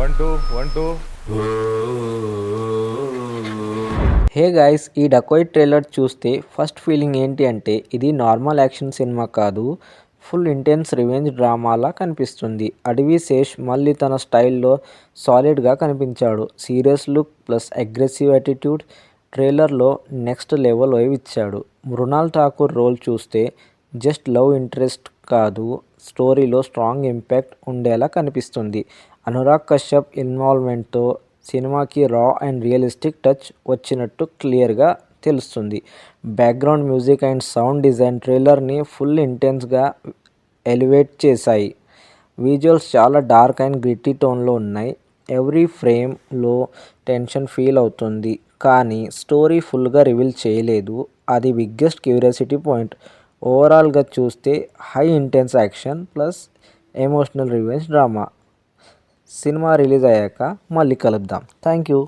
One two one two. Hey guys, ఈ డకోయిట్ trailer చూస్తే first feeling ఏంటి అంటే ఇది నార్మల్ యాక్షన్ సినిమా కాదు, ఫుల్ ఇంటెన్స్ రివెంజ్ డ్రామాలా కనిపిస్తుంది. అడవి శేష్ మళ్ళీ తన స్టైల్లో సాలిడ్గా కనిపించాడు. Serious look plus aggressive attitude ట్రైలర్లో నెక్స్ట్ లెవెల్ వైవ్ ఇచ్చాడు. మృణాల్ ఠాకూర్ రోల్ చూస్తే జస్ట్ లవ్ ఇంట్రెస్ట్ కాదు, స్టోరీలో స్ట్రాంగ్ ఇంపాక్ట్ ఉండేలా కనిపిస్తుంది. అనురాగ్ కశ్యప్ ఇన్వాల్వ్మెంట్తో సినిమాకి రా అండ్ రియలిస్టిక్ టచ్ వచ్చినట్టు క్లియర్గా తెలుస్తుంది. Background music and sound design ట్రైలర్ని ఫుల్ ఇంటెన్స్గా ఎలివేట్ చేశాయి. విజువల్స్ చాలా డార్క్ అండ్ గ్రిట్టి టోన్లో ఉన్నాయి. ఎవ్రీ ఫ్రేమ్లో టెన్షన్ ఫీల్ అవుతుంది, కానీ స్టోరీ ఫుల్గా రివీల్ చేయలేదు. అది బిగ్గెస్ట్ క్యూరియాసిటీ పాయింట్. ఓవరాల్గా చూస్తే high intense action plus emotional revenge drama. Cinema release అయ్యాక మళ్ళీ కలుద్దాం. Thank you.